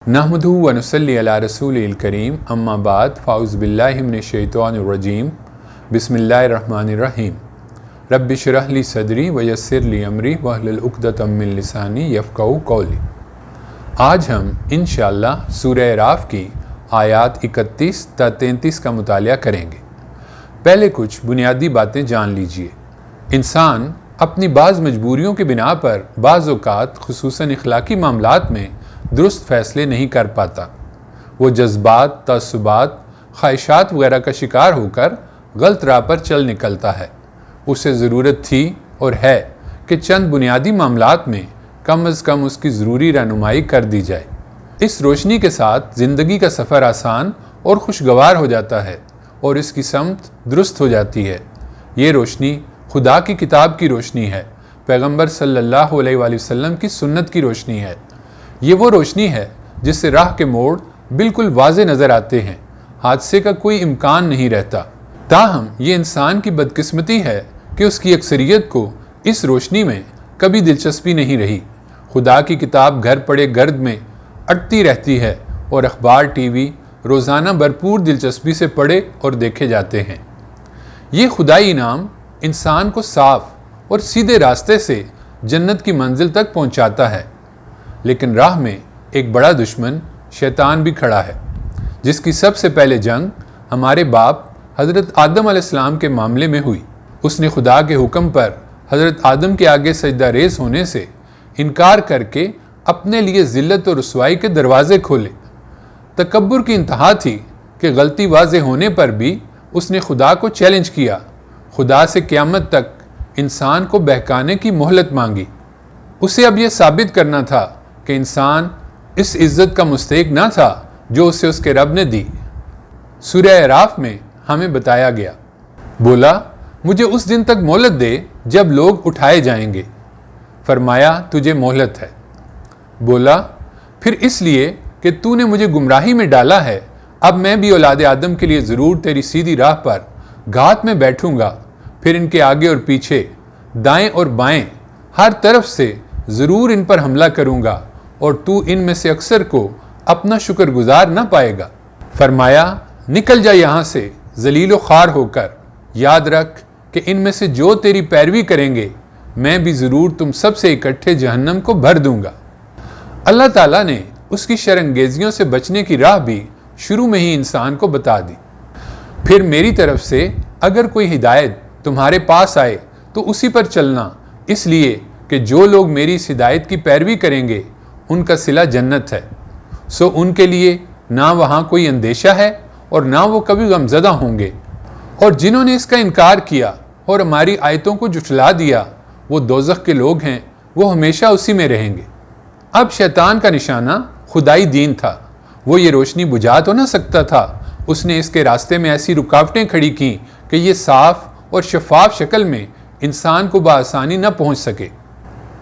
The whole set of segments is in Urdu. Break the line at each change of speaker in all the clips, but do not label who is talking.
نحمدہ و نصلی علی رسولہ الکریم اما بعد فاعوذ باللہ من الشیطان الرجیم بسم اللہ الرحمن الرحیم رب اشرح لی صدری ویسر لی امری واحلل عقدۃ من لسانی یفقہوا قولی۔ آج ہم انشاءاللہ سورہ اعراف کی آیات 31 تا 33 کا مطالعہ کریں گے۔ پہلے کچھ بنیادی باتیں جان لیجئے۔ انسان اپنی بعض مجبوریوں کی بنا پر بعض اوقات خصوصاً اخلاقی معاملات میں درست فیصلے نہیں کر پاتا۔ وہ جذبات، تعصبات، خواہشات وغیرہ کا شکار ہو کر غلط راہ پر چل نکلتا ہے۔ اسے ضرورت تھی اور ہے کہ چند بنیادی معاملات میں کم از کم اس کی ضروری رہنمائی کر دی جائے۔ اس روشنی کے ساتھ زندگی کا سفر آسان اور خوشگوار ہو جاتا ہے اور اس کی سمت درست ہو جاتی ہے۔ یہ روشنی خدا کی کتاب کی روشنی ہے، پیغمبر صلی اللہ علیہ وآلہ وسلم کی سنت کی روشنی ہے۔ یہ وہ روشنی ہے جس سے راہ کے موڑ بالکل واضح نظر آتے ہیں، حادثے کا کوئی امکان نہیں رہتا۔ تاہم یہ انسان کی بدقسمتی ہے کہ اس کی اکثریت کو اس روشنی میں کبھی دلچسپی نہیں رہی۔ خدا کی کتاب گھر پڑے گرد میں اٹتی رہتی ہے اور اخبار، ٹی وی روزانہ بھرپور دلچسپی سے پڑھے اور دیکھے جاتے ہیں۔ یہ خدائی انعام انسان کو صاف اور سیدھے راستے سے جنت کی منزل تک پہنچاتا ہے، لیکن راہ میں ایک بڑا دشمن شیطان بھی کھڑا ہے، جس کی سب سے پہلے جنگ ہمارے باپ حضرت آدم علیہ السلام کے معاملے میں ہوئی۔ اس نے خدا کے حکم پر حضرت آدم کے آگے سجدہ ریز ہونے سے انکار کر کے اپنے لیے ذلت اور رسوائی کے دروازے کھولے۔ تکبر کی انتہا تھی کہ غلطی واضح ہونے پر بھی اس نے خدا کو چیلنج کیا، خدا سے قیامت تک انسان کو بہکانے کی مہلت مانگی۔ اسے اب یہ ثابت کرنا تھا کہ انسان اس عزت کا مستحق نہ تھا جو اسے اس کے رب نے دی۔ سورہ اعراف میں ہمیں بتایا گیا، بولا مجھے اس دن تک مہلت دے جب لوگ اٹھائے جائیں گے۔ فرمایا تجھے مہلت ہے۔ بولا پھر اس لیے کہ تو نے مجھے گمراہی میں ڈالا ہے، اب میں بھی اولاد آدم کے لیے ضرور تیری سیدھی راہ پر گھات میں بیٹھوں گا، پھر ان کے آگے اور پیچھے، دائیں اور بائیں، ہر طرف سے ضرور ان پر حملہ کروں گا اور تو ان میں سے اکثر کو اپنا شکر گزار نہ پائے گا۔ فرمایا نکل جا یہاں سے ذلیل و خوار ہو کر، یاد رکھ کہ ان میں سے جو تیری پیروی کریں گے میں بھی ضرور تم سب سے اکٹھے جہنم کو بھر دوں گا۔ اللہ تعالیٰ نے اس کی شرانگیزیوں سے بچنے کی راہ بھی شروع میں ہی انسان کو بتا دی۔ پھر میری طرف سے اگر کوئی ہدایت تمہارے پاس آئے تو اسی پر چلنا، اس لیے کہ جو لوگ میری اس ہدایت کی پیروی کریں گے ان کا صلہ جنت ہے، سو ان کے لیے نہ وہاں کوئی اندیشہ ہے اور نہ وہ کبھی غمزدہ ہوں گے، اور جنہوں نے اس کا انکار کیا اور ہماری آیتوں کو جھٹلا دیا وہ دوزخ کے لوگ ہیں، وہ ہمیشہ اسی میں رہیں گے۔ اب شیطان کا نشانہ خدائی دین تھا، وہ یہ روشنی بجھا تو نہ سکتا تھا، اس نے اس کے راستے میں ایسی رکاوٹیں کھڑی کیں کہ یہ صاف اور شفاف شکل میں انسان کو بآسانی نہ پہنچ سکے۔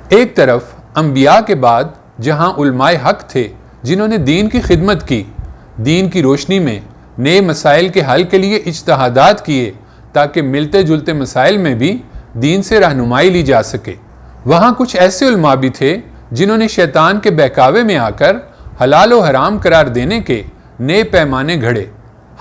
ایک طرف انبیاء کے بعد جہاں علماء حق تھے جنہوں نے دین کی خدمت کی، دین کی روشنی میں نئے مسائل کے حل کے لیے اجتہادات کیے تاکہ ملتے جلتے مسائل میں بھی دین سے رہنمائی لی جا سکے، وہاں کچھ ایسے علماء بھی تھے جنہوں نے شیطان کے بہکاوے میں آ کر حلال و حرام قرار دینے کے نئے پیمانے گھڑے۔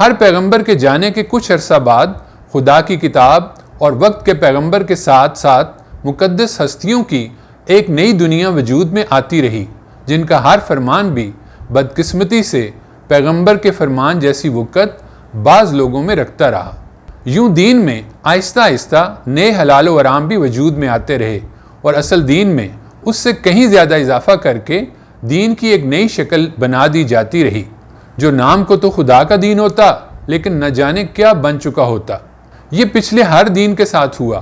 ہر پیغمبر کے جانے کے کچھ عرصہ بعد خدا کی کتاب اور وقت کے پیغمبر کے ساتھ ساتھ مقدس ہستیوں کی ایک نئی دنیا وجود میں آتی رہی، جن کا ہر فرمان بھی بدقسمتی سے پیغمبر کے فرمان جیسی وقت بعض لوگوں میں رکھتا رہا۔ یوں دین میں آہستہ آہستہ نئے حلال و حرام بھی وجود میں آتے رہے اور اصل دین میں اس سے کہیں زیادہ اضافہ کر کے دین کی ایک نئی شکل بنا دی جاتی رہی، جو نام کو تو خدا کا دین ہوتا لیکن نہ جانے کیا بن چکا ہوتا۔ یہ پچھلے ہر دین کے ساتھ ہوا۔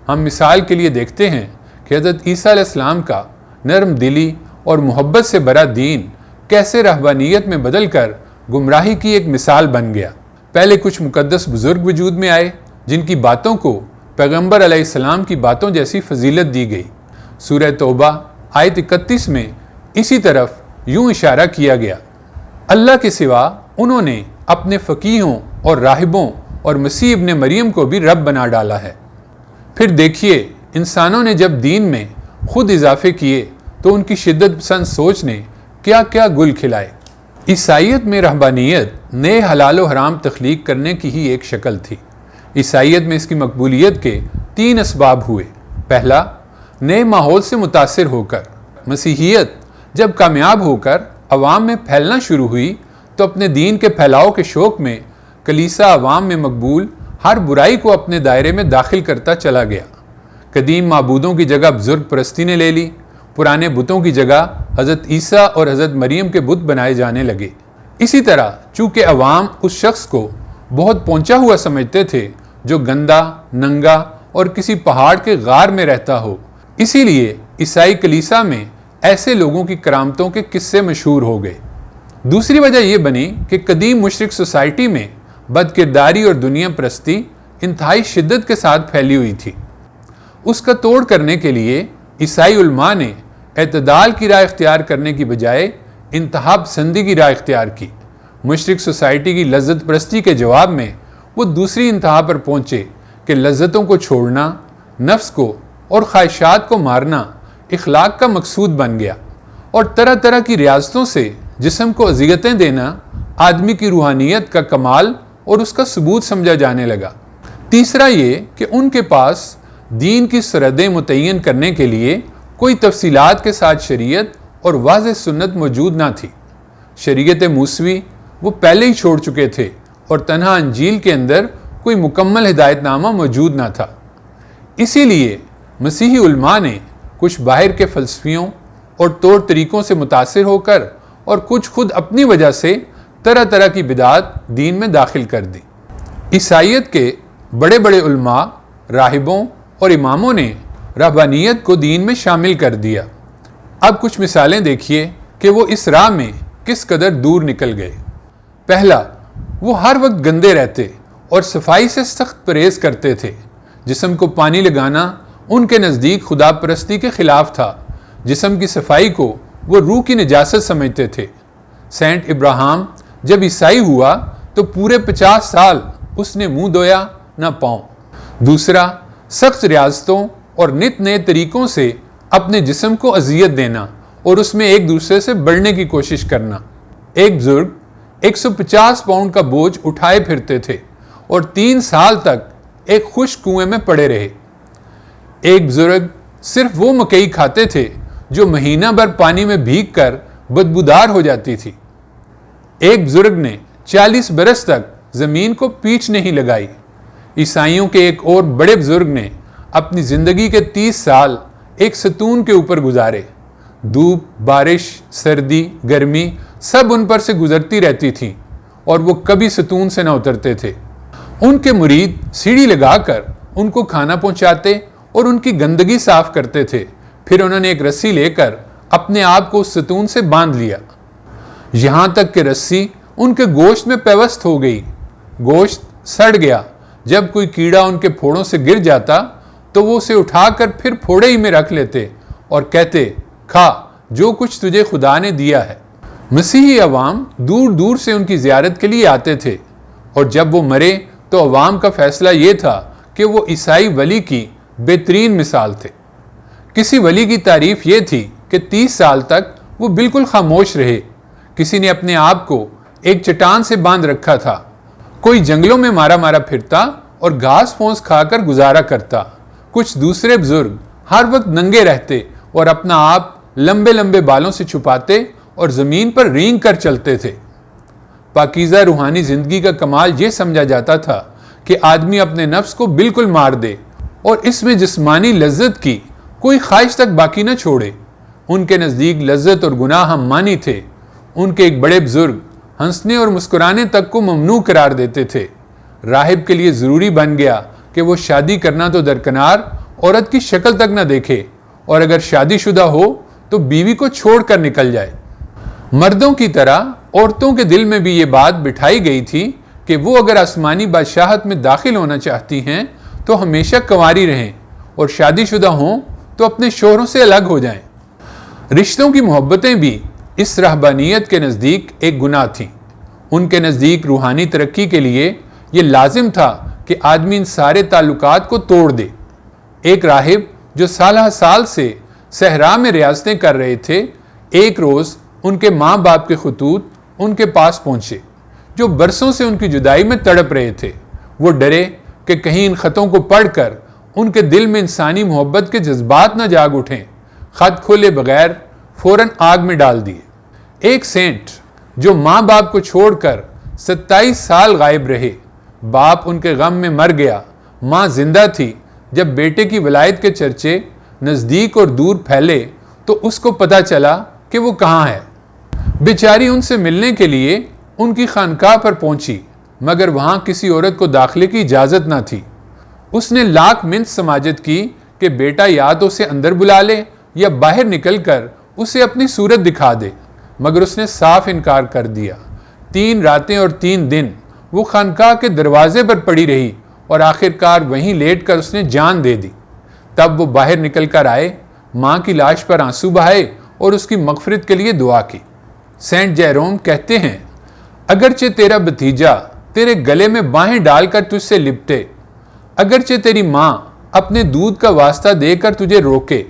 ہم مثال کے لیے دیکھتے ہیں کہ حضرت عیسیٰ علیہ السلام کا نرم دلی اور محبت سے بھرا دین کیسے رہبانیت میں بدل کر گمراہی کی ایک مثال بن گیا۔ پہلے کچھ مقدس بزرگ وجود میں آئے جن کی باتوں کو پیغمبر علیہ السلام کی باتوں جیسی فضیلت دی گئی۔ سورہ توبہ آیت 31 میں اسی طرف یوں اشارہ کیا گیا، اللہ کے سوا انہوں نے اپنے فقیہوں اور راہبوں اور مسیح ابن مریم کو بھی رب بنا ڈالا ہے۔ پھر دیکھیے انسانوں نے جب دین میں خود اضافے کیے تو ان کی شدت پسند سوچ نے کیا کیا گل کھلائے۔ عیسائیت میں رہبانیت نئے حلال و حرام تخلیق کرنے کی ہی ایک شکل تھی۔ عیسائیت میں اس کی مقبولیت کے 3 اسباب ہوئے۔ پہلا، نئے ماحول سے متاثر ہو کر۔ مسیحیت جب کامیاب ہو کر عوام میں پھیلنا شروع ہوئی تو اپنے دین کے پھیلاؤ کے شوق میں کلیسا عوام میں مقبول ہر برائی کو اپنے دائرے میں داخل کرتا چلا گیا۔ قدیم معبودوں کی جگہ بزرگ پرستی نے لے لی، پرانے بتوں کی جگہ حضرت عیسیٰ اور حضرت مریم کے بت بنائے جانے لگے۔ اسی طرح چونکہ عوام اس شخص کو بہت پہنچا ہوا سمجھتے تھے جو گندا، ننگا اور کسی پہاڑ کے غار میں رہتا ہو، اسی لیے عیسائی کلیسا میں ایسے لوگوں کی کرامتوں کے قصے مشہور ہو گئے۔ دوسری وجہ یہ بنی کہ قدیم مشرک سوسائٹی میں بد کرداری اور دنیا پرستی انتہائی شدت کے ساتھ پھیلی ہوئی تھی۔ اس کا توڑ کرنے کے لیے عیسائی علماء نے اعتدال کی راہ اختیار کرنے کی بجائے انتہا پسندی کی راہ اختیار کی۔ مشرک سوسائٹی کی لذت پرستی کے جواب میں وہ دوسری انتہا پر پہنچے کہ لذتوں کو چھوڑنا، نفس کو اور خواہشات کو مارنا اخلاق کا مقصود بن گیا، اور طرح طرح کی ریاضتوں سے جسم کو اذیتیں دینا آدمی کی روحانیت کا کمال اور اس کا ثبوت سمجھا جانے لگا۔ تیسرا یہ کہ ان کے پاس دین کی سرحدیں متعین کرنے کے لیے کوئی تفصیلات کے ساتھ شریعت اور واضح سنت موجود نہ تھی۔ شریعت موسوی وہ پہلے ہی چھوڑ چکے تھے اور تنہا انجیل کے اندر کوئی مکمل ہدایت نامہ موجود نہ تھا۔ اسی لیے مسیحی علماء نے کچھ باہر کے فلسفیوں اور طور طریقوں سے متاثر ہو کر اور کچھ خود اپنی وجہ سے طرح طرح کی بدعات دین میں داخل کر دی۔ عیسائیت کے بڑے بڑے علماء، راہبوں اور اماموں نے رہبانیت کو دین میں شامل کر دیا۔ اب کچھ مثالیں دیکھیے کہ وہ اس راہ میں کس قدر دور نکل گئے۔ پہلا، وہ ہر وقت گندے رہتے اور صفائی سے سخت پرہیز کرتے تھے۔ جسم کو پانی لگانا ان کے نزدیک خدا پرستی کے خلاف تھا۔ جسم کی صفائی کو وہ روح کی نجاست سمجھتے تھے۔ سینٹ ابراہیم جب عیسائی ہوا تو پورے 50 سال اس نے منہ دھویا نہ پاؤں۔ دوسرا، سخت ریاضتوں اور نت نئے طریقوں سے اپنے جسم کو اذیت دینا اور اس میں ایک دوسرے سے بڑھنے کی کوشش کرنا۔ ایک بزرگ 150 پاؤنڈ کا بوجھ اٹھائے پھرتے تھے اور 3 سال تک ایک خشک کنویں میں پڑے رہے۔ ایک بزرگ صرف وہ مکئی کھاتے تھے جو مہینہ بھر پانی میں بھیگ کر بدبودار ہو جاتی تھی۔ ایک بزرگ نے 40 برس تک زمین کو پیٹھ نہیں لگائی۔ عیسائیوں کے ایک اور بڑے بزرگ نے اپنی زندگی کے 30 سال ایک ستون کے اوپر گزارے۔ دھوپ، بارش، سردی، گرمی سب ان پر سے گزرتی رہتی تھی اور وہ کبھی ستون سے نہ اترتے تھے۔ ان کے مرید سیڑھی لگا کر ان کو کھانا پہنچاتے اور ان کی گندگی صاف کرتے تھے۔ پھر انہوں نے ایک رسی لے کر اپنے آپ کو اس ستون سے باندھ لیا، یہاں تک کہ رسی ان کے گوشت میں پیوست ہو گئی۔ گوشت سڑ گیا۔ جب کوئی کیڑا ان کے پھوڑوں سے گر جاتا تو وہ اسے اٹھا کر پھر پھوڑے ہی میں رکھ لیتے اور کہتے، کھا جو کچھ تجھے خدا نے دیا ہے۔ مسیحی عوام دور دور سے ان کی زیارت کے لیے آتے تھے، اور جب وہ مرے تو عوام کا فیصلہ یہ تھا کہ وہ عیسائی ولی کی بہترین مثال تھے۔ کسی ولی کی تعریف یہ تھی کہ 30 سال تک وہ بالکل خاموش رہے۔ کسی نے اپنے آپ کو ایک چٹان سے باندھ رکھا تھا، کوئی جنگلوں میں مارا مارا پھرتا اور گھاس پھونس کھا کر گزارا کرتا۔ کچھ دوسرے بزرگ ہر وقت ننگے رہتے اور اپنا آپ لمبے لمبے بالوں سے چھپاتے اور زمین پر رینگ کر چلتے تھے۔ پاکیزہ روحانی زندگی کا کمال یہ سمجھا جاتا تھا کہ آدمی اپنے نفس کو بالکل مار دے اور اس میں جسمانی لذت کی کوئی خواہش تک باقی نہ چھوڑے۔ ان کے نزدیک لذت اور گناہ ہم مانی تھے۔ ان کے ایک بڑے بزرگ ہنسنے اور مسکرانے تک کو ممنوع قرار دیتے تھے۔ راہب کے لیے ضروری بن گیا کہ وہ شادی کرنا تو درکنار عورت کی شکل تک نہ دیکھے، اور اگر شادی شدہ ہو تو بیوی کو چھوڑ کر نکل جائے۔ مردوں کی طرح عورتوں کے دل میں بھی یہ بات بٹھائی گئی تھی کہ وہ اگر آسمانی بادشاہت میں داخل ہونا چاہتی ہیں تو ہمیشہ کنواری رہیں، اور شادی شدہ ہوں تو اپنے شوہروں سے الگ ہو جائیں۔ رشتوں کی محبتیں بھی اس رہبانیت کے نزدیک ایک گناہ تھیں۔ ان کے نزدیک روحانی ترقی کے لیے یہ لازم تھا کہ آدمی ان سارے تعلقات کو توڑ دے۔ ایک راہب جو سالہ سال سے صحرا میں ریاضتیں کر رہے تھے، ایک روز ان کے ماں باپ کے خطوط ان کے پاس پہنچے جو برسوں سے ان کی جدائی میں تڑپ رہے تھے۔ وہ ڈرے کہ کہیں ان خطوں کو پڑھ کر ان کے دل میں انسانی محبت کے جذبات نہ جاگ اٹھیں۔ خط کھولے بغیر فوراً آگ میں ڈال دیے۔ ایک سینٹ جو ماں باپ کو چھوڑ کر 27 سال غائب رہے، باپ ان کے غم میں مر گیا، ماں زندہ تھی۔ جب بیٹے کی ولایت کے چرچے نزدیک اور دور پھیلے تو اس کو پتہ چلا کہ وہ کہاں ہے۔ بیچاری ان سے ملنے کے لیے ان کی خانقاہ پر پہنچی، مگر وہاں کسی عورت کو داخلے کی اجازت نہ تھی۔ اس نے لاکھ منت سماجت کی کہ بیٹا یا تو اسے اندر بلا لے یا باہر نکل کر اسے اپنی صورت دکھا دے، مگر اس نے صاف انکار کر دیا۔ 3 راتیں اور 3 دن وہ خانقاہ کے دروازے پر پڑی رہی اور آخرکار وہیں لیٹ کر اس نے جان دے دی۔ تب وہ باہر نکل کر آئے، ماں کی لاش پر آنسو بہائے اور اس کی مغفرت کے لیے دعا کی۔ سینٹ جیروم کہتے ہیں، اگرچہ تیرا بھتیجا تیرے گلے میں باہیں ڈال کر تجھ سے لپٹے، اگرچہ تیری ماں اپنے دودھ کا واسطہ دے کر تجھے روکے،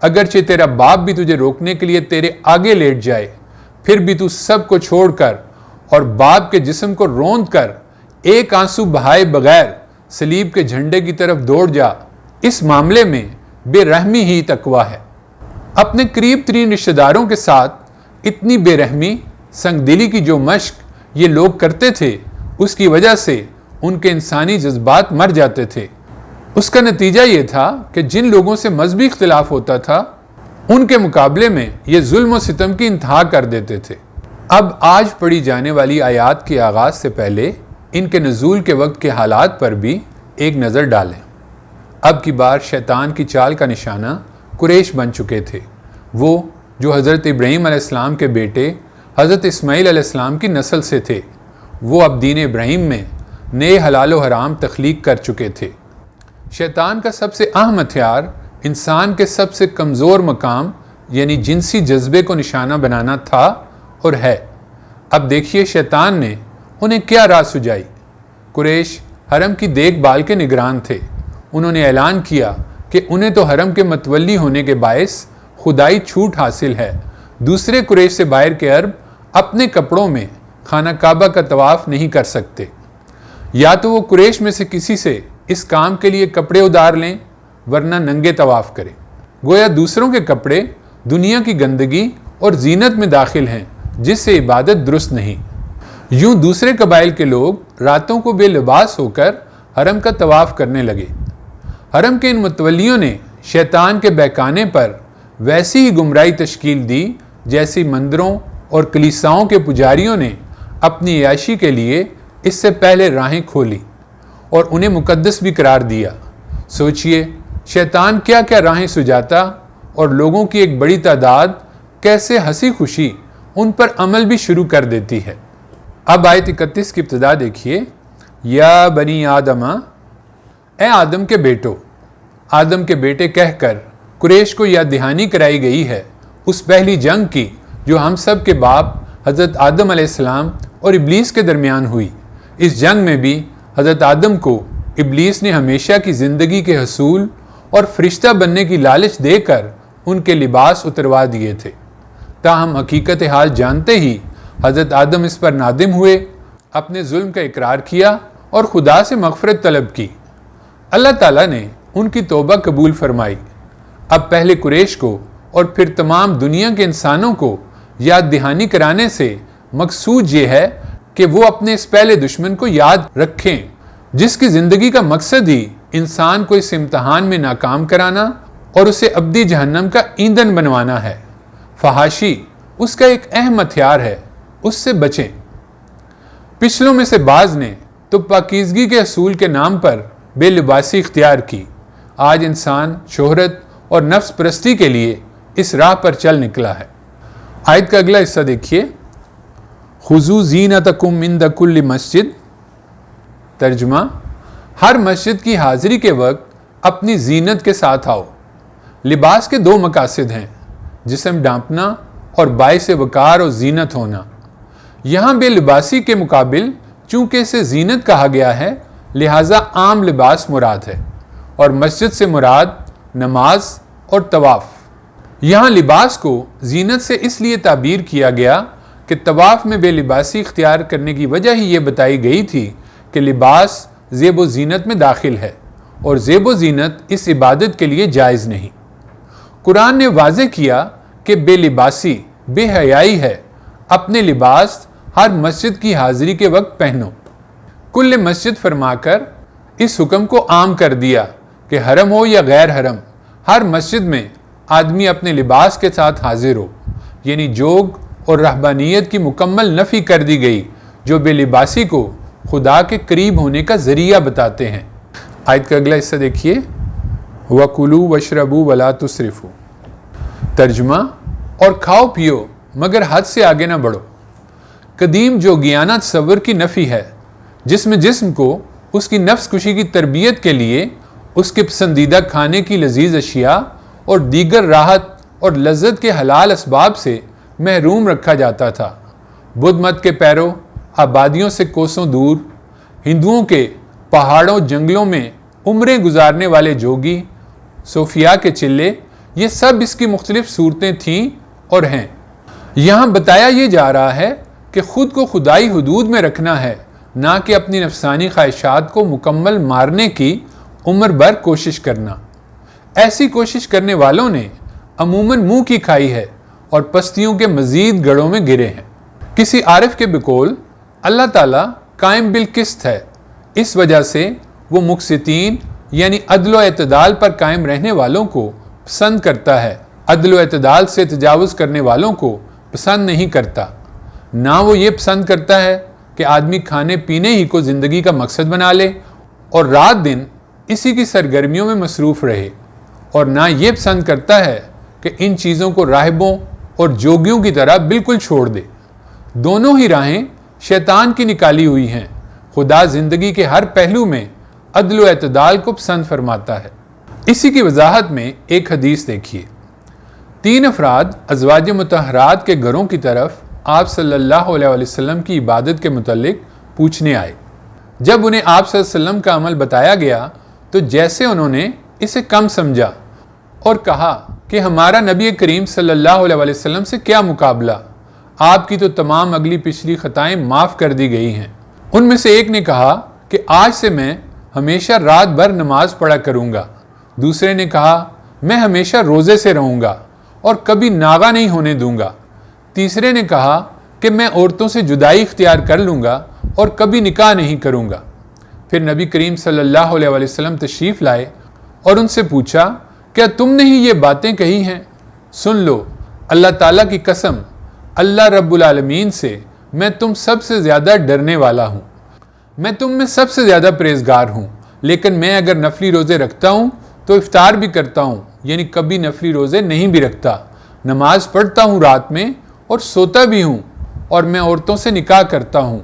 اگرچہ تیرا باپ بھی تجھے روکنے کے لیے تیرے آگے لیٹ جائے، پھر بھی تو سب کو چھوڑ کر اور باپ کے جسم کو روند کر ایک آنسو بہائے بغیر صلیب کے جھنڈے کی طرف دوڑ جا۔ اس معاملے میں بے رحمی ہی تقویٰ ہے۔ اپنے قریب ترین رشتہ داروں کے ساتھ اتنی بے رحمی، سنگ دلی کی جو مشق یہ لوگ کرتے تھے، اس کی وجہ سے ان کے انسانی جذبات مر جاتے تھے۔ اس کا نتیجہ یہ تھا کہ جن لوگوں سے مذہبی اختلاف ہوتا تھا، ان کے مقابلے میں یہ ظلم و ستم کی انتہا کر دیتے تھے۔ اب آج پڑھی جانے والی آیات کے آغاز سے پہلے ان کے نزول کے وقت کے حالات پر بھی ایک نظر ڈالیں۔ اب کی بار شیطان کی چال کا نشانہ قریش بن چکے تھے۔ وہ جو حضرت ابراہیم علیہ السلام کے بیٹے حضرت اسماعیل علیہ السلام کی نسل سے تھے، وہ اب دین ابراہیم میں نئے حلال و حرام تخلیق کر چکے تھے۔ شیطان کا سب سے اہم ہتھیار انسان کے سب سے کمزور مقام یعنی جنسی جذبے کو نشانہ بنانا تھا اور ہے۔ اب دیکھیے شیطان نے انہیں کیا راہ سجائی۔ قریش حرم کی دیکھ بھال کے نگران تھے۔ انہوں نے اعلان کیا کہ انہیں تو حرم کے متولی ہونے کے باعث خدائی چھوٹ حاصل ہے۔ دوسرے قریش سے باہر کے عرب اپنے کپڑوں میں خانہ کعبہ کا طواف نہیں کر سکتے۔ یا تو وہ قریش میں سے کسی سے اس کام کے لیے کپڑے ادار لیں، ورنہ ننگے طواف کریں۔ گویا دوسروں کے کپڑے دنیا کی گندگی اور زینت میں داخل ہیں، جس سے عبادت درست نہیں۔ یوں دوسرے قبائل کے لوگ راتوں کو بے لباس ہو کر حرم کا طواف کرنے لگے۔ حرم کے ان متولیوں نے شیطان کے بہکانے پر ویسی ہی گمراہی تشکیل دی جیسی مندروں اور کلیساؤں کے پجاریوں نے اپنی عیاشی کے لیے اس سے پہلے راہیں کھولی اور انہیں مقدس بھی قرار دیا۔ سوچئے شیطان کیا کیا راہیں سجاتا اور لوگوں کی ایک بڑی تعداد کیسے ہنسی خوشی ان پر عمل بھی شروع کر دیتی ہے۔ اب آیت 31 کی ابتدا دیکھیے، یا بنی آدم، اے آدم کے بیٹو۔ آدم کے بیٹے کہہ کر قریش کو یاد دہانی کرائی گئی ہے اس پہلی جنگ کی جو ہم سب کے باپ حضرت آدم علیہ السلام اور ابلیس کے درمیان ہوئی۔ اس جنگ میں بھی حضرت آدم کو ابلیس نے ہمیشہ کی زندگی کے حصول اور فرشتہ بننے کی لالچ دے کر ان کے لباس اتروا دیے تھے۔ تاہم حقیقت حال جانتے ہی حضرت آدم اس پر نادم ہوئے، اپنے ظلم کا اقرار کیا اور خدا سے مغفرت طلب کی۔ اللہ تعالیٰ نے ان کی توبہ قبول فرمائی۔ اب پہلے قریش کو اور پھر تمام دنیا کے انسانوں کو یاد دہانی کرانے سے مقصود یہ ہے کہ وہ اپنے اس پہلے دشمن کو یاد رکھیں، جس کی زندگی کا مقصد ہی انسان کو اس امتحان میں ناکام کرانا اور اسے ابدی جہنم کا ایندھن بنوانا ہے۔ فحاشی اس کا ایک اہم ہتھیار ہے، اس سے بچیں۔ پچھلوں میں سے بعض نے تو پاکیزگی کے اصول کے نام پر بے لباسی اختیار کی۔ آج انسان شہرت اور نفس پرستی کے لیے اس راہ پر چل نکلا ہے۔ آیت کا اگلا حصہ دیکھیے، خُذُوا زِینَتَکُم عِندَ کُلِّ مسجد۔ ترجمہ، ہر مسجد کی حاضری کے وقت اپنی زینت کے ساتھ آؤ۔ لباس کے 2 مقاصد ہیں، جسم ڈھانپنا اور باعث وقار و زینت ہونا۔ یہاں بے لباسی کے مقابل چونکہ اسے زینت کہا گیا ہے، لہٰذا عام لباس مراد ہے، اور مسجد سے مراد نماز اور طواف۔ یہاں لباس کو زینت سے اس لیے تعبیر کیا گیا کہ طواف میں بے لباسی اختیار کرنے کی وجہ ہی یہ بتائی گئی تھی کہ لباس زیب و زینت میں داخل ہے اور زیب و زینت اس عبادت کے لیے جائز نہیں۔ قرآن نے واضح کیا کہ بے لباسی بے حیائی ہے، اپنے لباس ہر مسجد کی حاضری کے وقت پہنو۔ کل مسجد فرما کر اس حکم کو عام کر دیا کہ حرم ہو یا غیر حرم، ہر مسجد میں آدمی اپنے لباس کے ساتھ حاضر ہو، یعنی جوگ اور رہبانیت کی مکمل نفی کر دی گئی جو بے لباسی کو خدا کے قریب ہونے کا ذریعہ بتاتے ہیں۔ آیت کا اگلا حصہ دیکھیے، وَكُلُوا وَاشْرَبُوا وَلَا تُسْرِفُوا۔ ترجمہ، اور کھاؤ پیو مگر حد سے آگے نہ بڑھو۔ قدیم جوگیانہ تصور کی نفی ہے جس میں جسم کو اس کی نفس کشی کی تربیت کے لیے اس کے پسندیدہ کھانے کی لذیذ اشیاء اور دیگر راحت اور لذت کے حلال اسباب سے محروم رکھا جاتا تھا۔ بدھ مت کے پیرو آبادیوں سے کوسوں دور، ہندوؤں کے پہاڑوں جنگلوں میں عمریں گزارنے والے جوگی، صوفیاء کے چلے، یہ سب اس کی مختلف صورتیں تھیں اور ہیں۔ یہاں بتایا یہ جا رہا ہے کہ خود کو خدائی حدود میں رکھنا ہے، نہ کہ اپنی نفسانی خواہشات کو مکمل مارنے کی عمر بھر کوشش کرنا۔ ایسی کوشش کرنے والوں نے عموماً منہ کی کھائی ہے اور پستیوں کے مزید گڑھوں میں گرے ہیں۔ کسی عارف کے بقول اللہ تعالیٰ قائم بالقسط ہے، اس وجہ سے وہ مقسطین یعنی عدل و اعتدال پر قائم رہنے والوں کو پسند کرتا ہے، عدل و اعتدال سے تجاوز کرنے والوں کو پسند نہیں کرتا۔ نہ وہ یہ پسند کرتا ہے کہ آدمی کھانے پینے ہی کو زندگی کا مقصد بنا لے اور رات دن اسی کی سرگرمیوں میں مصروف رہے، اور نہ یہ پسند کرتا ہے کہ ان چیزوں کو راہبوں اور جوگیوں کی طرح بالکل چھوڑ دے۔ دونوں ہی راہیں شیطان کی نکالی ہوئی ہیں۔ خدا زندگی کے ہر پہلو میں عدل و اعتدال کو پسند فرماتا ہے۔ اسی کی وضاحت میں ایک حدیث دیکھیے۔ 3 افراد ازواج مطہرات کے گھروں کی طرف آپ صلی اللہ علیہ وسلم کی عبادت کے متعلق پوچھنے آئے۔ جب انہیں آپ صلی اللہ علیہ وسلم کا عمل بتایا گیا تو جیسے انہوں نے اسے کم سمجھا اور کہا کہ ہمارا نبی کریم صلی اللہ علیہ وسلم سے کیا مقابلہ، آپ کی تو تمام اگلی پچھلی خطائیں معاف کر دی گئی ہیں۔ ان میں سے ایک نے کہا کہ آج سے میں ہمیشہ رات بھر نماز پڑھا کروں گا۔ دوسرے نے کہا میں ہمیشہ روزے سے رہوں گا اور کبھی ناغہ نہیں ہونے دوں گا۔ تیسرے نے کہا کہ میں عورتوں سے جدائی اختیار کر لوں گا اور کبھی نکاح نہیں کروں گا۔ پھر نبی کریم صلی اللہ علیہ وسلم تشریف لائے اور ان سے پوچھا کیا تم نے ہی یہ باتیں کہی ہیں؟ سن لو، اللہ تعالیٰ کی قسم، اللہ رب العالمین سے میں تم سب سے زیادہ ڈرنے والا ہوں، میں تم میں سب سے زیادہ پرہیزگار ہوں، لیکن میں اگر نفلی روزے رکھتا ہوں تو افطار بھی کرتا ہوں، یعنی کبھی نفلی روزے نہیں بھی رکھتا، نماز پڑھتا ہوں رات میں اور سوتا بھی ہوں، اور میں عورتوں سے نکاح کرتا ہوں۔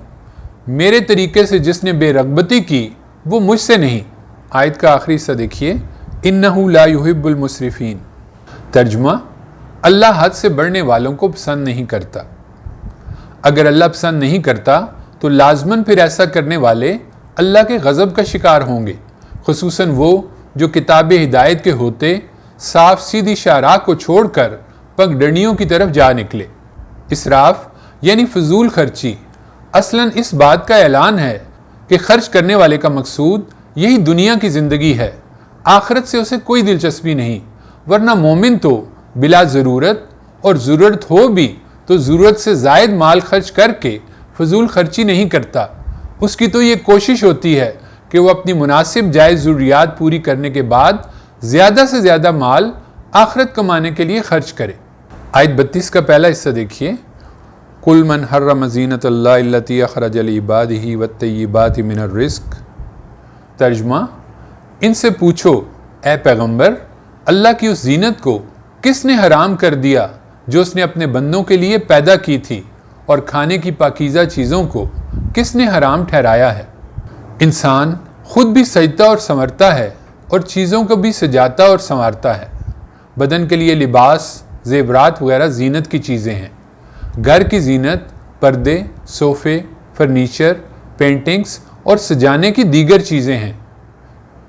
میرے طریقے سے جس نے بے رغبتی کی وہ مجھ سے نہیں۔ آیت کا آخری حصہ دیکھیے، انہو لا یحب المسرفین۔ ترجمہ، اللہ حد سے بڑھنے والوں کو پسند نہیں کرتا۔ اگر اللہ پسند نہیں کرتا تو لازماً پھر ایسا کرنے والے اللہ کے غضب کا شکار ہوں گے، خصوصاً وہ جو کتاب ہدایت کے ہوتے صاف سیدھی شاہراہ کو چھوڑ کر پگڈنڈیوں کی طرف جا نکلے۔ اسراف یعنی فضول خرچی اصلاً اس بات کا اعلان ہے کہ خرچ کرنے والے کا مقصود یہی دنیا کی زندگی ہے، آخرت سے اسے کوئی دلچسپی نہیں، ورنہ مومن تو بلا ضرورت، اور ضرورت ہو بھی تو ضرورت سے زائد مال خرچ کر کے فضول خرچی نہیں کرتا۔ اس کی تو یہ کوشش ہوتی ہے کہ وہ اپنی مناسب جائز ضروریات پوری کرنے کے بعد زیادہ سے زیادہ مال آخرت کمانے کے لیے خرچ کرے۔ آیت 32 کا پہلا حصہ دیکھیے، قُلْ مَنْ حَرَّمَ زِینَةَ اللَّهِ الَّتِی أَخْرَجَ لِعِبَادِهِ وَالطَّیِّبَاتِ مِنَ الرِّزْقِ۔ ترجمہ، ان سے پوچھو اے پیغمبر، اللہ کی اس زینت کو کس نے حرام کر دیا جو اس نے اپنے بندوں کے لیے پیدا کی تھی، اور کھانے کی پاکیزہ چیزوں کو کس نے حرام ٹھہرایا ہے۔ انسان خود بھی سجتا اور سنورتا ہے اور چیزوں کو بھی سجاتا اور سنوارتا ہے۔ بدن کے لیے لباس، زیورات وغیرہ زینت کی چیزیں ہیں۔ گھر کی زینت پردے، صوفے، فرنیچر، پینٹنگز اور سجانے کی دیگر چیزیں ہیں۔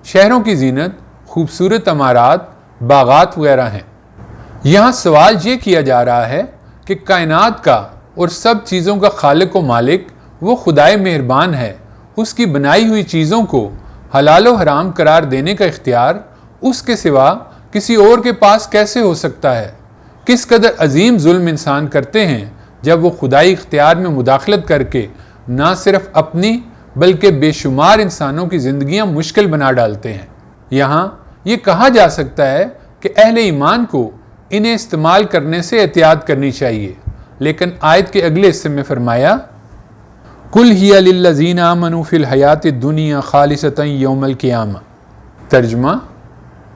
شہروں کی زینت خوبصورت عمارات، باغات وغیرہ ہیں۔ یہاں سوال یہ کیا جا رہا ہے کہ کائنات کا اور سب چیزوں کا خالق و مالک وہ خدائے مہربان ہے، اس کی بنائی ہوئی چیزوں کو حلال و حرام قرار دینے کا اختیار اس کے سوا کسی اور کے پاس کیسے ہو سکتا ہے؟ کس قدر عظیم ظلم انسان کرتے ہیں جب وہ خدائی اختیار میں مداخلت کر کے نہ صرف اپنی بلکہ بے شمار انسانوں کی زندگیاں مشکل بنا ڈالتے ہیں۔ یہاں یہ کہا جا سکتا ہے کہ اہل ایمان کو انہیں استعمال کرنے سے احتیاط کرنی چاہیے، لیکن آیت کے اگلے حصے میں فرمایا قُلْ هِيَ لِلَّذِينَ آمَنُوا فِي الْحَيَاةِ الدُّنْيَا خَالِصَةً يَوْمَ الْقِيَامَةِ۔ ترجمہ،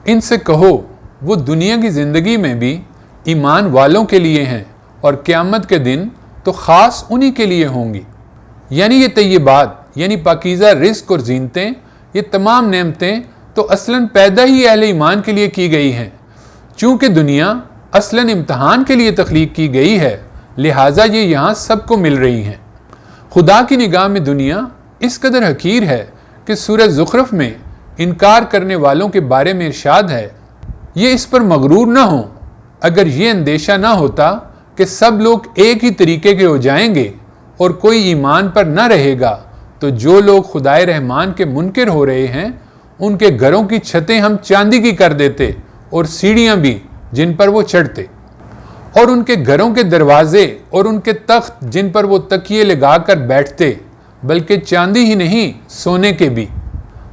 ان سے کہو وہ دنیا کی زندگی میں بھی ایمان والوں کے لیے ہیں اور قیامت کے دن تو خاص انہی کے لیے ہوں گی۔ یعنی یہ طیبات یعنی پاکیزہ رزق اور زینتیں، یہ تمام نعمتیں تو اصلاً پیدا ہی اہل ایمان کے لیے کی گئی ہیں۔ چونکہ دنیا اصلاً امتحان کے لیے تخلیق کی گئی ہے، لہٰذا یہ یہاں سب کو مل رہی ہیں۔ خدا کی نگاہ میں دنیا اس قدر حقیر ہے کہ سورہ زخرف میں انکار کرنے والوں کے بارے میں ارشاد ہے، یہ اس پر مغرور نہ ہوں، اگر یہ اندیشہ نہ ہوتا کہ سب لوگ ایک ہی طریقے کے ہو جائیں گے اور کوئی ایمان پر نہ رہے گا تو جو لوگ خدائے رحمان کے منکر ہو رہے ہیں ان کے گھروں کی چھتیں ہم چاندی کی کر دیتے اور سیڑھیاں بھی جن پر وہ چڑھتے، اور ان کے گھروں کے دروازے اور ان کے تخت جن پر وہ تکیے لگا کر بیٹھتے، بلکہ چاندی ہی نہیں سونے کے بھی۔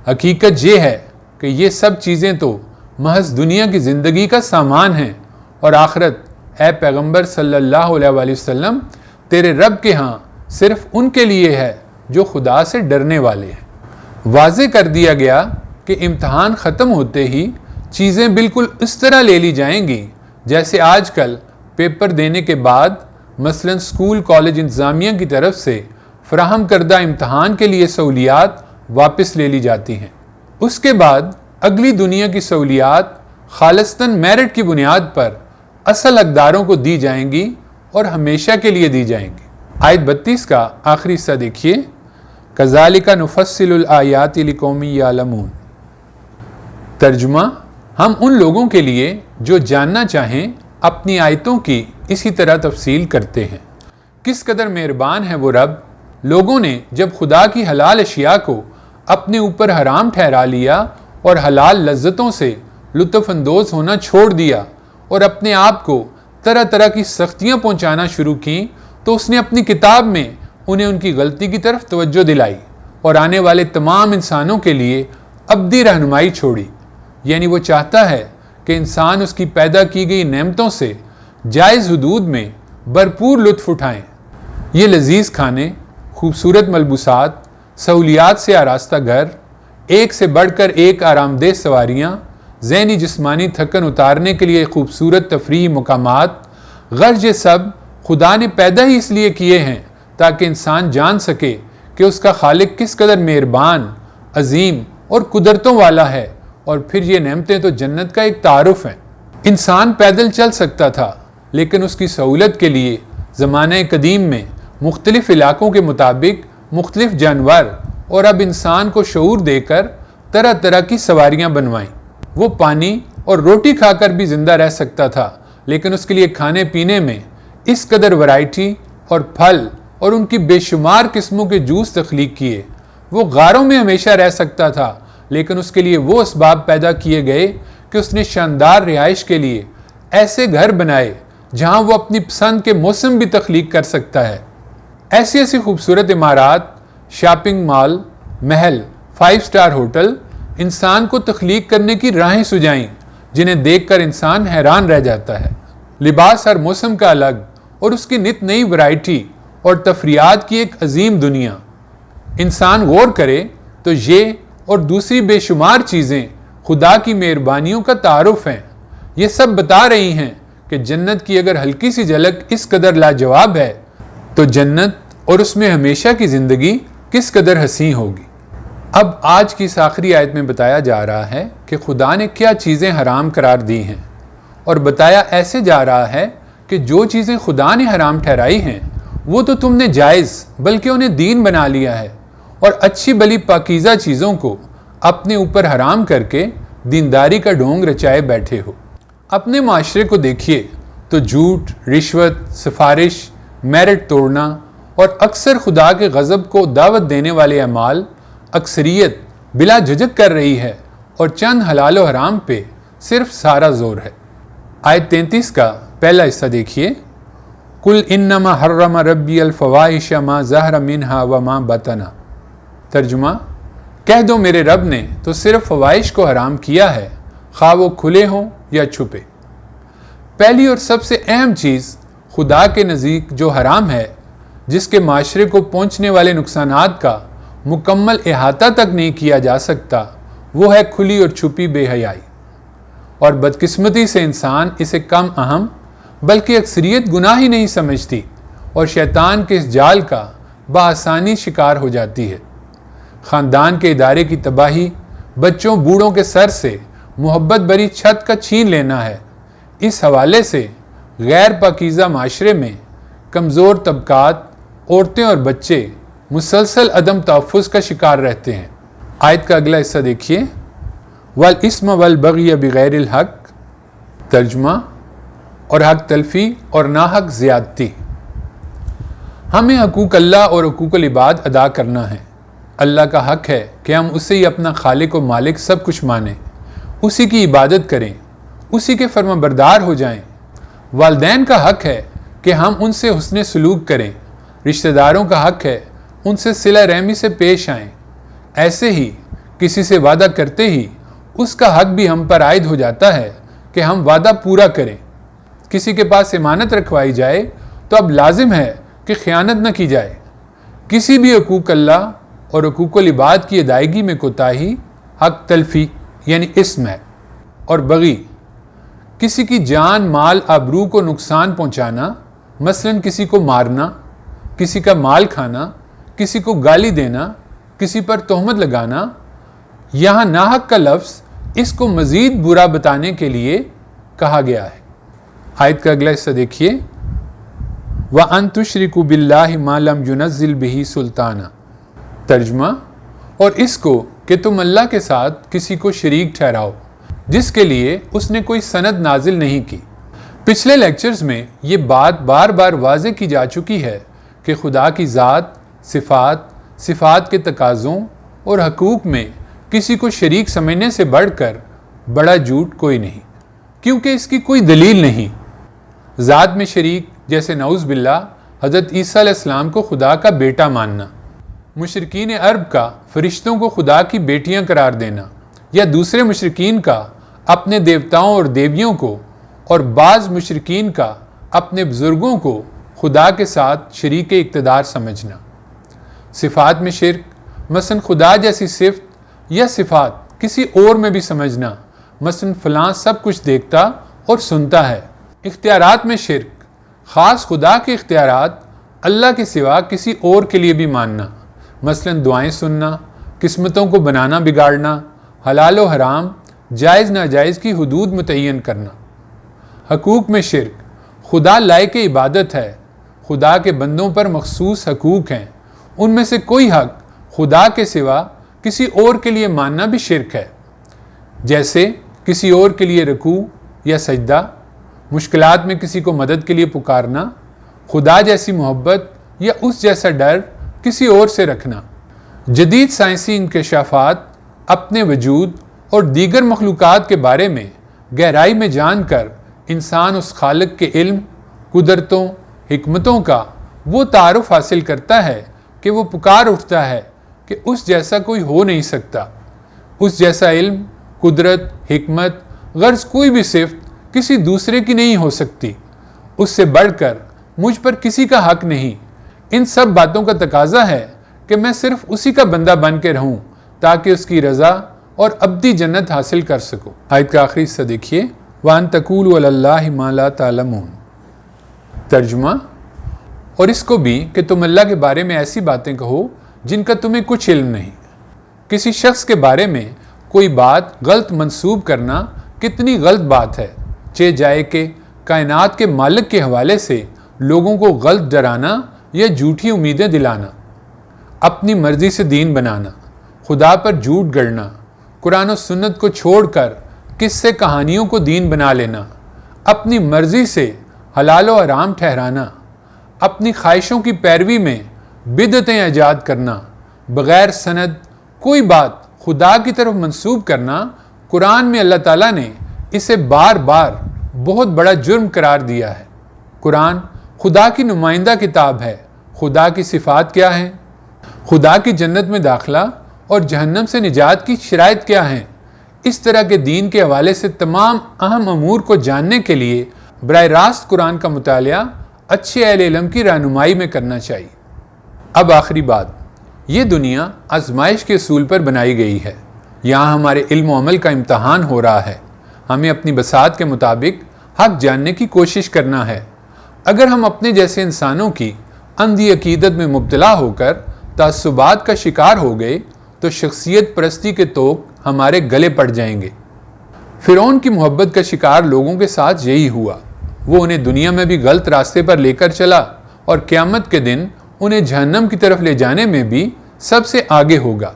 حقیقت یہ ہے کہ یہ سب چیزیں تو محض دنیا کی زندگی کا سامان ہیں، اور آخرت اے پیغمبر صلی اللہ علیہ وآلہ وسلم تیرے رب کے ہاں صرف ان کے لیے ہے جو خدا سے ڈرنے والے ہیں۔ واضح کر دیا گیا کہ امتحان ختم ہوتے ہی چیزیں بالکل اس طرح لے لی جائیں گی جیسے آج کل پیپر دینے کے بعد مثلاً اسکول کالج انتظامیہ کی طرف سے فراہم کردہ امتحان کے لیے سہولیات واپس لے لی جاتی ہیں۔ اس کے بعد اگلی دنیا کی سہولیات خالصتاً میرٹ کی بنیاد پر اصل حقداروں کو دی جائیں گی اور ہمیشہ کے لیے دی جائیں گی۔ آیت 32 کا آخری حصہ دیکھیے، كَذَلِكَ نُفَصِّلُ الْآيَاتِ لِقَوْمٍ يَعْلَمُونَ۔ ترجمہ، ہم ان لوگوں کے لیے جو جاننا چاہیں اپنی آیتوں کی اسی طرح تفصیل کرتے ہیں۔ کس قدر مہربان ہے وہ رب۔ لوگوں نے جب خدا کی حلال اشیاء کو اپنے اوپر حرام ٹھہرا لیا اور حلال لذتوں سے لطف اندوز ہونا چھوڑ دیا اور اپنے آپ کو طرح طرح کی سختیاں پہنچانا شروع کیں، تو اس نے اپنی کتاب میں انہیں ان کی غلطی کی طرف توجہ دلائی اور آنے والے تمام انسانوں کے لیے ابدی رہنمائی چھوڑی۔ یعنی وہ چاہتا ہے کہ انسان اس کی پیدا کی گئی نعمتوں سے جائز حدود میں بھرپور لطف اٹھائیں۔ یہ لذیذ کھانے، خوبصورت ملبوسات، سہولیات سے آراستہ گھر، ایک سے بڑھ کر ایک آرام دہ سواریاں، ذہنی جسمانی تھکن اتارنے کے لیے خوبصورت تفریحی مقامات، غرض یہ سب خدا نے پیدا ہی اس لیے کیے ہیں تاکہ انسان جان سکے کہ اس کا خالق کس قدر مہربان، عظیم اور قدرتوں والا ہے، اور پھر یہ نعمتیں تو جنت کا ایک تعارف ہیں۔ انسان پیدل چل سکتا تھا، لیکن اس کی سہولت کے لیے زمانہ قدیم میں مختلف علاقوں کے مطابق مختلف جانور اور اب انسان کو شعور دے کر طرح طرح کی سواریاں بنوائیں۔ وہ پانی اور روٹی کھا کر بھی زندہ رہ سکتا تھا، لیکن اس کے لیے کھانے پینے میں اس قدر ورائٹی اور پھل اور ان کی بے شمار قسموں کے جوس تخلیق کیے۔ وہ غاروں میں ہمیشہ رہ سکتا تھا، لیکن اس کے لیے وہ اسباب پیدا کیے گئے کہ اس نے شاندار رہائش کے لیے ایسے گھر بنائے جہاں وہ اپنی پسند کے موسم بھی تخلیق کر سکتا ہے۔ ایسی ایسی خوبصورت عمارات، shopping mall, Mahal, 5 star hotel انسان کو تخلیق کرنے کی راہیں سجائیں جنہیں دیکھ کر انسان حیران رہ جاتا ہے۔ لباس ہر موسم کا الگ اور اس کی نت نئی ورائٹی اور تفریحات کی ایک عظیم دنیا۔ انسان غور کرے تو یہ اور دوسری بے شمار چیزیں خدا کی مہربانیوں کا تعارف ہیں۔ یہ سب بتا رہی ہیں کہ جنت کی اگر ہلکی سی جھلک اس قدر لاجواب ہے تو جنت اور اس میں ہمیشہ کی زندگی کس قدر حسین ہوگی۔ اب آج کی اس آخری آیت میں بتایا جا رہا ہے کہ خدا نے کیا چیزیں حرام قرار دی ہیں، اور بتایا ایسے جا رہا ہے کہ جو چیزیں خدا نے حرام ٹھہرائی ہیں وہ تو تم نے جائز بلکہ انہیں دین بنا لیا ہے، اور اچھی بلی پاکیزہ چیزوں کو اپنے اوپر حرام کر کے دینداری کا ڈھونگ رچائے بیٹھے ہو۔ اپنے معاشرے کو دیکھیے تو جھوٹ، رشوت، سفارش، میرٹ توڑنا اور اکثر خدا کے غضب کو دعوت دینے والے اعمال اکثریت بلا جھجک کر رہی ہے اور چند حلال و حرام پہ صرف سارا زور ہے۔ آیت 33 کا پہلا حصہ دیکھیے، قُلْ إِنَّمَا حَرَّمَ رَبِّيَ الْفَوَاحِشَ مَا ظَهَرَ مِنْهَا وَمَا بَطَنَ۔ ترجمہ، کہہ دو میرے رب نے تو صرف فواحش کو حرام کیا ہے، خواہ وہ کھلے ہوں یا چھپے۔ پہلی اور سب سے اہم چیز خدا کے نزدیک جو حرام ہے، جس کے معاشرے کو پہنچنے والے نقصانات کا مکمل احاطہ تک نہیں کیا جا سکتا، وہ ہے کھلی اور چھپی بے حیائی، اور بدقسمتی سے انسان اسے کم اہم بلکہ اکثریت گناہ ہی نہیں سمجھتی اور شیطان کے اس جال کا بآسانی شکار ہو جاتی ہے۔ خاندان کے ادارے کی تباہی بچوں بوڑھوں کے سر سے محبت بری چھت کا چھین لینا ہے۔ اس حوالے سے غیر پاکیزہ معاشرے میں کمزور طبقات، عورتیں اور بچے مسلسل عدم تحفظ کا شکار رہتے ہیں۔ آیت کا اگلا حصہ دیکھیے، وَالْإِثْمَ وَالْبَغْيَ بِغَيْرِ الْحَقِّ۔ ترجمہ، اور حق تلفی اور ناحق زیادتی۔ ہمیں حقوق اللہ اور حقوق العباد ادا کرنا ہے۔ اللہ کا حق ہے کہ ہم اسے ہی اپنا خالق و مالک سب کچھ مانیں، اسی کی عبادت کریں، اسی کے فرما بردار ہو جائیں۔ والدین کا حق ہے کہ ہم ان سے حسن سلوک کریں، رشتہ داروں کا حق ہے ان سے صلہ رحمی سے پیش آئیں۔ ایسے ہی کسی سے وعدہ کرتے ہی اس کا حق بھی ہم پر عائد ہو جاتا ہے کہ ہم وعدہ پورا کریں۔ کسی کے پاس امانت رکھوائی جائے تو اب لازم ہے کہ خیانت نہ کی جائے۔ کسی بھی حقوق اللہ اور حقوق العباد کی ادائیگی میں کوتاہی حق تلفی یعنی اسم ہے۔ اور بغی، کسی کی جان، مال، آبرو کو نقصان پہنچانا، مثلا کسی کو مارنا، کسی کا مال کھانا، کسی کو گالی دینا، کسی پر تہمت لگانا۔ یہاں ناحق کا لفظ اس کو مزید برا بتانے کے لیے کہا گیا ہے۔ آیت کا اگلا حصہ دیکھیے، وَأَن تُشْرِكُوا بِاللَّهِ مَا لَمْ يُنَزِّلْ بِهِ سُلْطَانًا۔ ترجمہ، اور اس کو کہ تم اللہ کے ساتھ کسی کو شریک ٹھہراؤ جس کے لیے اس نے کوئی سند نازل نہیں کی۔ پچھلے لیکچرز میں یہ بات بار بار واضح کی جا چکی ہے کہ خدا کی ذات، صفات کے تقاضوں اور حقوق میں کسی کو شریک سمجھنے سے بڑھ کر بڑا جھوٹ کوئی نہیں، کیونکہ اس کی کوئی دلیل نہیں۔ ذات میں شریک جیسے نعوذ باللہ حضرت عیسیٰ علیہ السلام کو خدا کا بیٹا ماننا، مشرکین عرب کا فرشتوں کو خدا کی بیٹیاں قرار دینا، یا دوسرے مشرکین کا اپنے دیوتاؤں اور دیویوں کو اور بعض مشرکین کا اپنے بزرگوں کو خدا کے ساتھ شریک اقتدار سمجھنا۔ صفات میں شرک، مثلا خدا جیسی صفت یا صفات کسی اور میں بھی سمجھنا، مثلا فلاں سب کچھ دیکھتا اور سنتا ہے۔ اختیارات میں شرک، خاص خدا کے اختیارات اللہ کے سوا کسی اور کے لیے بھی ماننا، مثلا دعائیں سننا، قسمتوں کو بنانا بگاڑنا، حلال و حرام، جائز ناجائز کی حدود متعین کرنا۔ حقوق میں شرک، خدا لائق عبادت ہے، خدا کے بندوں پر مخصوص حقوق ہیں، ان میں سے کوئی حق خدا کے سوا کسی اور کے لیے ماننا بھی شرک ہے، جیسے کسی اور کے لیے رکوع یا سجدہ، مشکلات میں کسی کو مدد کے لیے پکارنا، خدا جیسی محبت یا اس جیسا ڈر کسی اور سے رکھنا۔ جدید سائنسی انکشافات اپنے وجود اور دیگر مخلوقات کے بارے میں گہرائی میں جان کر انسان اس خالق کے علم، قدرتوں، حکمتوں کا وہ تعارف حاصل کرتا ہے کہ وہ پکار اٹھتا ہے کہ اس جیسا کوئی ہو نہیں سکتا۔ اس جیسا علم، قدرت، حکمت، غرض کوئی بھی صفت کسی دوسرے کی نہیں ہو سکتی۔ اس سے بڑھ کر مجھ پر کسی کا حق نہیں۔ ان سب باتوں کا تقاضا ہے کہ میں صرف اسی کا بندہ بن کے رہوں تاکہ اس کی رضا اور ابدی جنت حاصل کر سکوں۔ آیت کا آخری حصہ دیکھیے، وَأَن تَقُولُوا عَلَى اللَّهِ مَا لَا تَعْلَمُونَ۔ ترجمہ، اور اس کو بھی کہ تم اللہ کے بارے میں ایسی باتیں کہو جن کا تمہیں کچھ علم نہیں۔ کسی شخص کے بارے میں کوئی بات غلط منسوب کرنا کتنی غلط بات ہے، چہ جائے کہ کائنات کے مالک کے حوالے سے لوگوں کو غلط ڈرانا یا جھوٹی امیدیں دلانا، اپنی مرضی سے دین بنانا، خدا پر جھوٹ گڑنا، قرآن و سنت کو چھوڑ کر قصے کہانیوں کو دین بنا لینا، اپنی مرضی سے حلال و حرام ٹھہرانا، اپنی خواہشوں کی پیروی میں بدعتیں ایجاد کرنا، بغیر سند کوئی بات خدا کی طرف منسوب کرنا، قرآن میں اللہ تعالیٰ نے اسے بار بار بہت بڑا جرم قرار دیا ہے۔ قرآن خدا کی نمائندہ کتاب ہے۔ خدا کی صفات کیا ہیں؟ خدا کی جنت میں داخلہ اور جہنم سے نجات کی شرائط کیا ہیں؟ اس طرح کے دین کے حوالے سے تمام اہم امور کو جاننے کے لیے براہ راست قرآن کا مطالعہ اچھے اہل علم کی رہنمائی میں کرنا چاہیے۔ اب آخری بات، یہ دنیا آزمائش کے اصول پر بنائی گئی ہے۔ یہاں ہمارے علم و عمل کا امتحان ہو رہا ہے۔ ہمیں اپنی بساط کے مطابق حق جاننے کی کوشش کرنا ہے۔ اگر ہم اپنے جیسے انسانوں کی اندھی عقیدت میں مبتلا ہو کر تعصبات کا شکار ہو گئے تو شخصیت پرستی کے توق ہمارے گلے پڑ جائیں گے۔ فرعون کی محبت کا شکار لوگوں کے ساتھ یہی ہوا۔ وہ انہیں دنیا میں بھی غلط راستے پر لے کر چلا اور قیامت کے دن انہیں جہنم کی طرف لے جانے میں بھی سب سے آگے ہوگا۔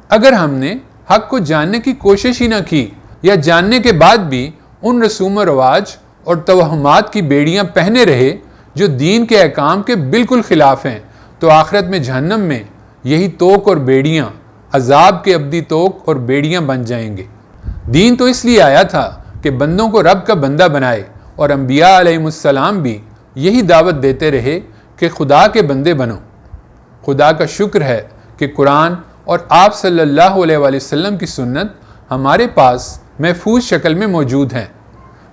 اگر ہم نے حق کو جاننے کی کوشش ہی نہ کی یا جاننے کے بعد بھی ان رسوم و رواج اور توہمات کی بیڑیاں پہنے رہے جو دین کے احکام کے بالکل خلاف ہیں، تو آخرت میں جہنم میں یہی توق اور بیڑیاں عذاب کے ابدی توق اور بیڑیاں بن جائیں گے۔ دین تو اس لیے آیا تھا کہ بندوں کو رب کا بندہ بنائے، اور انبیاء علیہ السلام بھی یہی دعوت دیتے رہے کہ خدا کے بندے بنو۔ خدا کا شکر ہے کہ قرآن اور آپ صلی اللہ علیہ وآلہ وسلم کی سنت ہمارے پاس محفوظ شکل میں موجود ہیں۔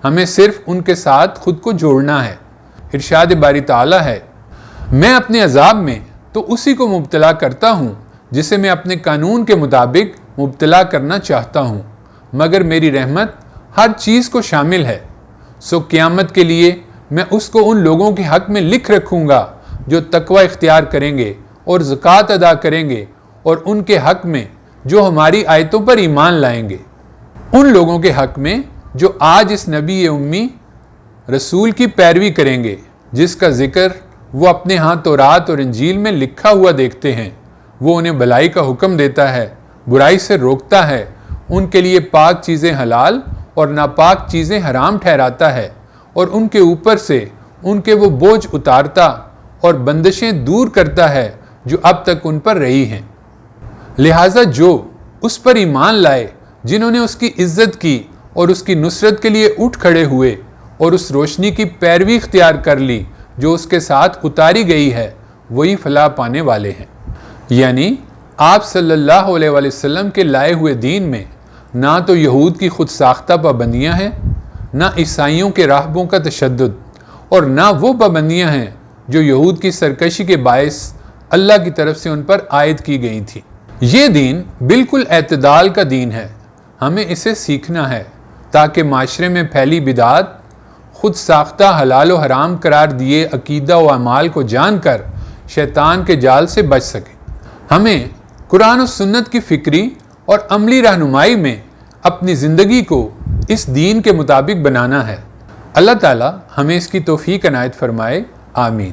ہمیں صرف ان کے ساتھ خود کو جوڑنا ہے۔ ارشاد باری تعالیٰ ہے، میں اپنے عذاب میں تو اسی کو مبتلا کرتا ہوں جسے میں اپنے قانون کے مطابق مبتلا کرنا چاہتا ہوں، مگر میری رحمت ہر چیز کو شامل ہے۔ سو قیامت کے لیے میں اس کو ان لوگوں کے حق میں لکھ رکھوں گا جو تقوی اختیار کریں گے اور زکوٰۃ ادا کریں گے، اور ان کے حق میں جو ہماری آیتوں پر ایمان لائیں گے، ان لوگوں کے حق میں جو آج اس نبی امی رسول کی پیروی کریں گے جس کا ذکر وہ اپنے ہاں تورات اور انجیل میں لکھا ہوا دیکھتے ہیں۔ وہ انہیں بھلائی کا حکم دیتا ہے، برائی سے روکتا ہے، ان کے لیے پاک چیزیں حلال اور ناپاک چیزیں حرام ٹھہراتا ہے، اور ان کے اوپر سے ان کے وہ بوجھ اتارتا اور بندشیں دور کرتا ہے جو اب تک ان پر رہی ہیں۔ لہٰذا جو اس پر ایمان لائے جنہوں نے اس کی عزت کی اور اس کی نصرت کے لیے اٹھ کھڑے ہوئے اور اس روشنی کی پیروی اختیار کر لی جو اس کے ساتھ اتاری گئی ہے، وہی فلاح پانے والے ہیں۔ یعنی آپ صلی اللہ علیہ وآلہ وسلم کے لائے ہوئے دین میں نہ تو یہود کی خود ساختہ پابندیاں ہیں، نہ عیسائیوں کے راہبوں کا تشدد، اور نہ وہ پابندیاں ہیں جو یہود کی سرکشی کے باعث اللہ کی طرف سے ان پر عائد کی گئی تھی۔ یہ دین بالکل اعتدال کا دین ہے۔ ہمیں اسے سیکھنا ہے تاکہ معاشرے میں پھیلی بدعات، خود ساختہ حلال و حرام قرار دیے عقیدہ و اعمال کو جان کر شیطان کے جال سے بچ سکے۔ ہمیں قرآن و سنت کی فکری اور عملی رہنمائی میں اپنی زندگی کو اس دین کے مطابق بنانا ہے۔ اللہ تعالی ہمیں اس کی توفیق عنایت فرمائے، آمین۔